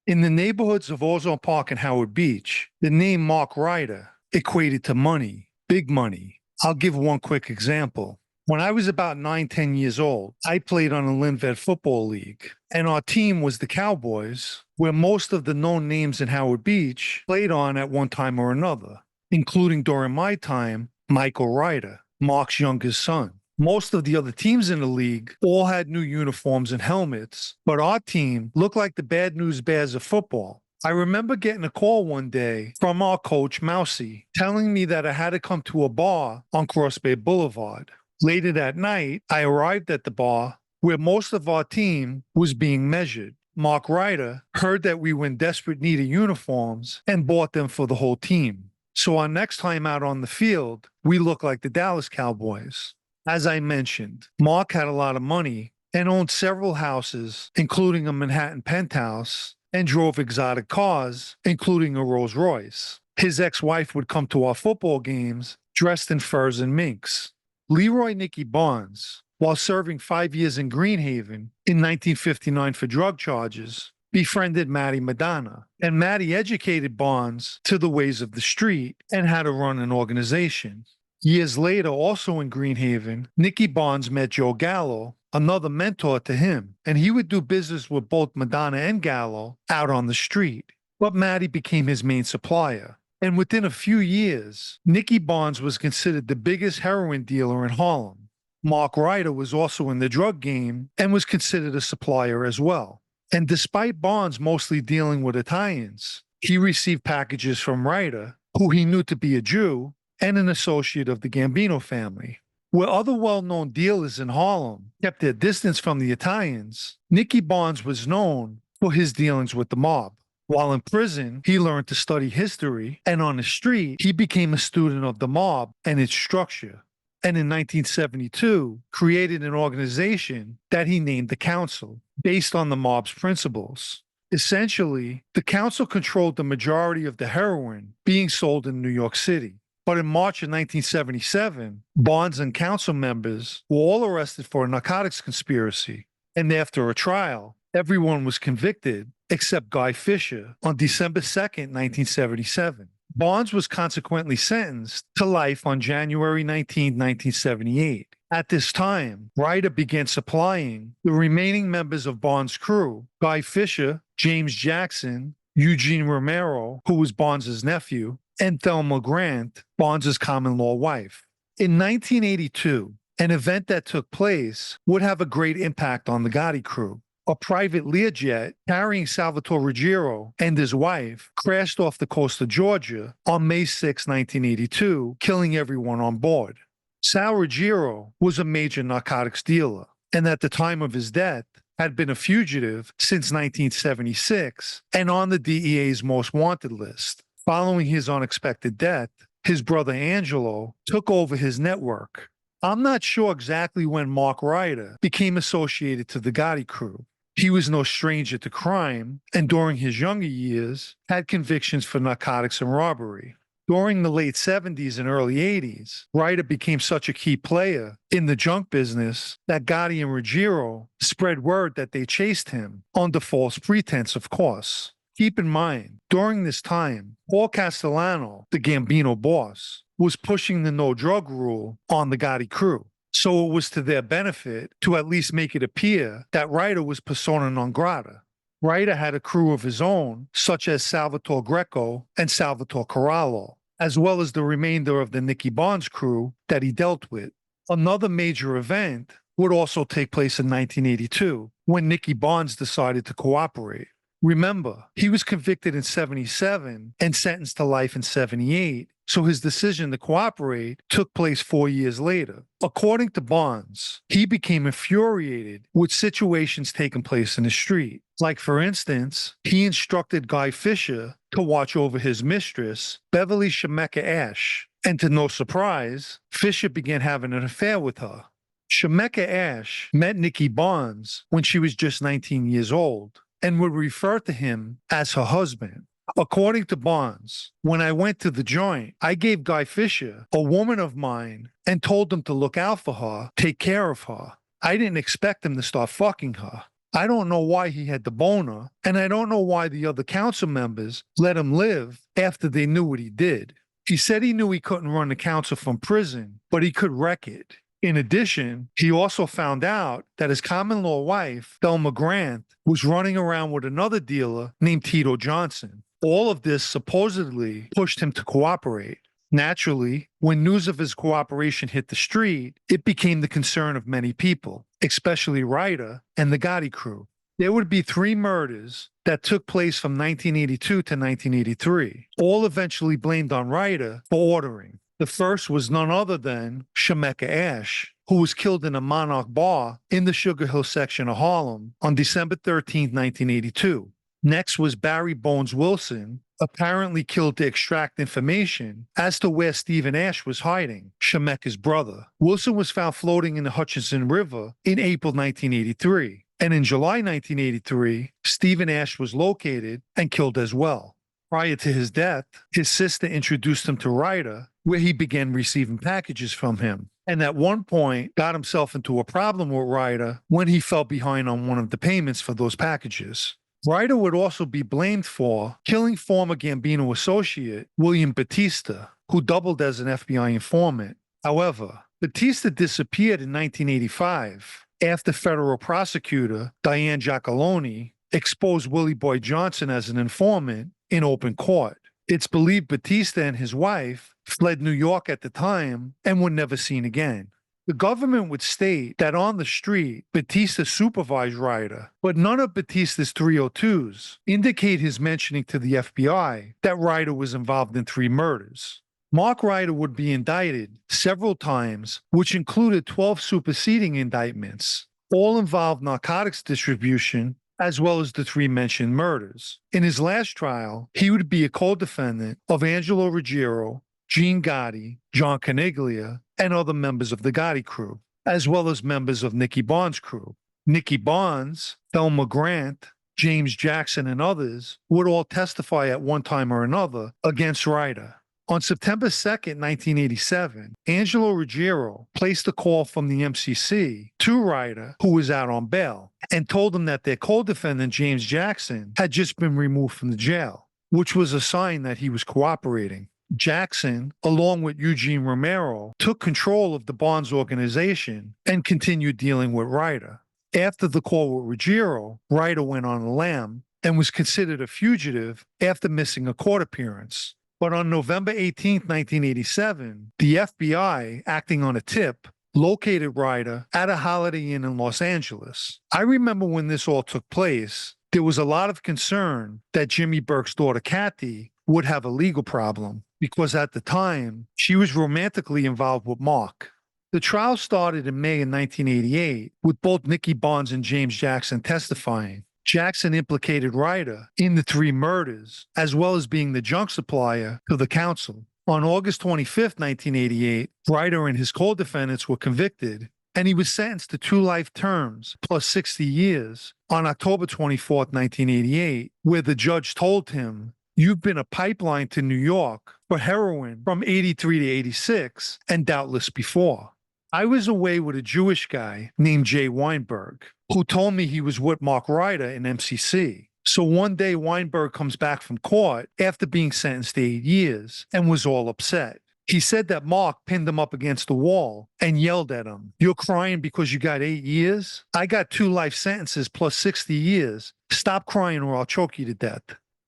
In the neighborhoods of Ozone Park and Howard Beach, the name Mark Reiter equated to money, big money. I'll give one quick example. When I was about 9, 10 years old, I played on a Linvet football league, and our team was the Cowboys, where most of the known names in Howard Beach played on at one time or another, including during my time, Michael Reiter, Mark's youngest son. Most of the other teams in the league all had new uniforms and helmets, but our team looked like the Bad News Bears of football. I remember getting a call one day from our coach, Mousy, telling me that I had to come to a bar on Cross Bay Boulevard. Later that night, I arrived at the bar where most of our team was being measured. Mark Reiter heard that we were in desperate need of uniforms and bought them for the whole team. So our next time out on the field, we looked like the Dallas Cowboys. As I mentioned, Mark had a lot of money and owned several houses, including a Manhattan penthouse, and drove exotic cars, including a Rolls Royce. His ex-wife would come to our football games dressed in furs and minks. Leroy Nicky Barnes, while serving 5 years in Greenhaven in 1959 for drug charges, befriended Matty Madonna, and Matty educated Barnes to the ways of the street and how to run an organization. Years later, also in Greenhaven, Nicky Barnes met Joe Gallo, another mentor to him, and he would do business with both Madonna and Gallo out on the street. But Matty became his main supplier. And within a few years, Nicky Barnes was considered the biggest heroin dealer in Harlem. Mark Reiter was also in the drug game and was considered a supplier as well. And despite Barnes mostly dealing with Italians, he received packages from Reiter, who he knew to be a Jew, and an associate of the Gambino family. Where other well-known dealers in Harlem kept their distance from the Italians, Nicky Barnes was known for his dealings with the mob. While in prison, he learned to study history, and on the street, he became a student of the mob and its structure. And in 1972, created an organization that he named the Council, based on the mob's principles. Essentially, the Council controlled the majority of the heroin being sold in New York City. But in March of 1977, Barnes and council members were all arrested for a narcotics conspiracy. And after a trial, everyone was convicted except Guy Fisher on December 2nd, 1977. Barnes was consequently sentenced to life on January 19, 1978. At this time, Reiter began supplying the remaining members of Barnes' crew, Guy Fisher, James Jackson, Eugene Romero, who was Barnes' nephew, and Thelma Grant, Barnes' common-law wife. In 1982, an event that took place would have a great impact on the Gotti crew. A private Learjet carrying Salvatore Ruggiero and his wife crashed off the coast of Georgia on May 6, 1982, killing everyone on board. Sal Ruggiero was a major narcotics dealer, and at the time of his death, had been a fugitive since 1976 and on the DEA's most wanted list. Following his unexpected death, his brother Angelo took over his network. I'm not sure exactly when Mark Reiter became associated to the Gotti crew. He was no stranger to crime, and during his younger years, had convictions for narcotics and robbery. During the late 70s and early 80s, Reiter became such a key player in the junk business that Gotti and Ruggiero spread word that they chased him, under false pretense, of course. Keep in mind, during this time, Paul Castellano, the Gambino boss, was pushing the no-drug rule on the Gotti crew. So it was to their benefit to at least make it appear that Reiter was persona non grata. Reiter had a crew of his own, such as Salvatore Greco and Salvatore Corallo, as well as the remainder of the Nicky Barnes crew that he dealt with. Another major event would also take place in 1982, when Nicky Barnes decided to cooperate. Remember, he was convicted in 77 and sentenced to life in 78, so his decision to cooperate took place 4 years later. According to Barnes, he became infuriated with situations taking place in the street. Like, for instance, he instructed Guy Fisher to watch over his mistress, Beverly Shemeka Ash, and to no surprise, Fisher began having an affair with her. Shemeka Ash met Nicky Barnes when she was just 19 years old, and would refer to him as her husband. According to Barnes, when I went to the joint, I gave Guy Fisher a woman of mine and told him to look out for her, take care of her. I didn't expect him to start fucking her. I don't know why he had the boner, and I don't know why the other council members let him live after they knew what he did. He said he knew he couldn't run the council from prison, but he could wreck it. In addition, he also found out that his common law wife, Thelma Grant, was running around with another dealer named Tito Johnson. All of this supposedly pushed him to cooperate. Naturally, when news of his cooperation hit the street, it became the concern of many people, especially Reiter and the Gotti crew. There would be 3 murders that took place from 1982 to 1983, all eventually blamed on Reiter for ordering. The first was none other than Shemeka Ash, who was killed in a Monarch bar in the Sugar Hill section of Harlem on December 13, 1982. Next was Barry Bones Wilson, apparently killed to extract information as to where Stephen Ash was hiding, Shemeka's brother. Wilson was found floating in the Hutchinson River in April 1983, and in July 1983, Stephen Ash was located and killed as well. Prior to his death, his sister introduced him to Reiter, where he began receiving packages from him, and at one point got himself into a problem with Reiter when he fell behind on one of the payments for those packages. Reiter would also be blamed for killing former Gambino associate William Batista, who doubled as an FBI informant. However, Batista disappeared in 1985 after federal prosecutor Diane Giacalone exposed Willie Boy Johnson as an informant in open court. It's believed Batista and his wife fled New York at the time and were never seen again. The government would state that on the street, Batista supervised Reiter, but none of Batista's 302s indicate his mentioning to the FBI that Reiter was involved in 3 murders. Mark Reiter would be indicted several times, which included 12 superseding indictments. All involved narcotics distribution, as well as the 3 mentioned murders. In his last trial, he would be a co-defendant of Angelo Ruggiero, Gene Gotti, John Caniglia, and other members of the Gotti crew, as well as members of Nicky Barnes' crew. Nicky Barnes, Thelma Grant, James Jackson, and others would all testify at one time or another against Reiter. On September 2nd, 1987, Angelo Ruggiero placed a call from the MCC to Reiter, who was out on bail, and told him that their co-defendant, James Jackson, had just been removed from the jail, which was a sign that he was cooperating. Jackson, along with Eugene Romero, took control of the Barnes organization and continued dealing with Reiter. After the call with Ruggiero, Reiter went on a lam and was considered a fugitive after missing a court appearance. But on November 18, 1987, the FBI, acting on a tip, located Reiter at a Holiday Inn in Los Angeles. I remember when this all took place, there was a lot of concern that Jimmy Burke's daughter, Kathy, would have a legal problem because at the time, she was romantically involved with Mark. The trial started in May of 1988 with both Nicky Barnes and James Jackson testifying. Jackson implicated Reiter in the 3 murders, as well as being the junk supplier to the council. On August 25, 1988, Reiter and his co-defendants were convicted, and he was sentenced to 2 life terms plus 60 years on October 24, 1988, where the judge told him, "You've been a pipeline to New York for heroin from 83 to 86, and doubtless before." I was away with a Jewish guy named Jay Weinberg, who told me he was with Mark Reiter in MCC. So one day Weinberg comes back from court after being sentenced to 8 years and was all upset. He said that Mark pinned him up against the wall and yelled at him, "You're crying because you got 8 years? I got 2 life sentences plus 60 years. Stop crying or I'll choke you to death."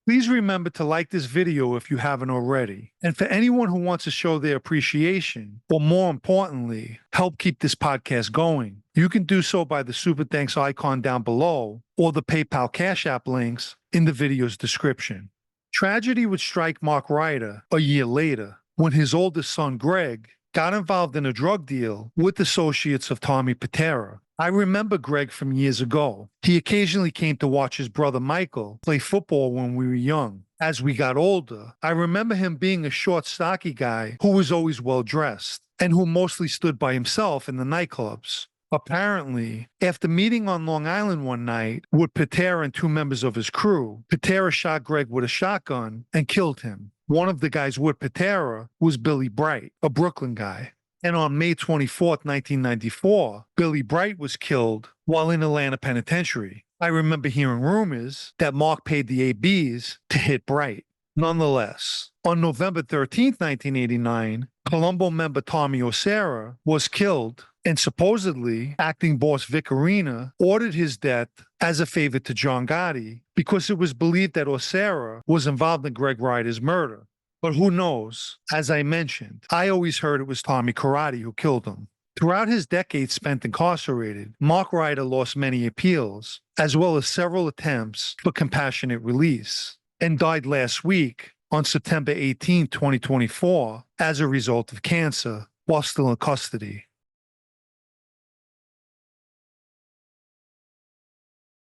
Please remember to like this video if you haven't already. And for anyone who wants to show their appreciation, or more importantly, help keep this podcast going, you can do so by the Super Thanks icon down below or the PayPal Cash App links in the video's description. Tragedy would strike Mark Reiter a year later when his oldest son, Greg, got involved in a drug deal with associates of Tommy Patera. I remember Greg from years ago. He occasionally came to watch his brother Michael play football when we were young. As we got older, I remember him being a short, stocky guy who was always well-dressed and who mostly stood by himself in the nightclubs. Apparently, after meeting on Long Island one night with Patera and 2 members of his crew, Patera shot Greg with a shotgun and killed him. One of the guys with Patera was Billy Bright, a Brooklyn guy. And on May 24, 1994, Billy Bright was killed while in Atlanta Penitentiary. I remember hearing rumors that Mark paid the ABs to hit Bright. Nonetheless, on November 13th, 1989, Colombo member Tommy Osera was killed, and supposedly acting boss Vic Arena ordered his death as a favor to John Gotti because it was believed that Osera was involved in Greg Reiter's murder. But who knows? As I mentioned, I always heard it was Tommy Karate who killed him. Throughout his decades spent incarcerated, Mark Reiter lost many appeals, as well as several attempts for compassionate release, and died last week on September 18, 2024, as a result of cancer while still in custody.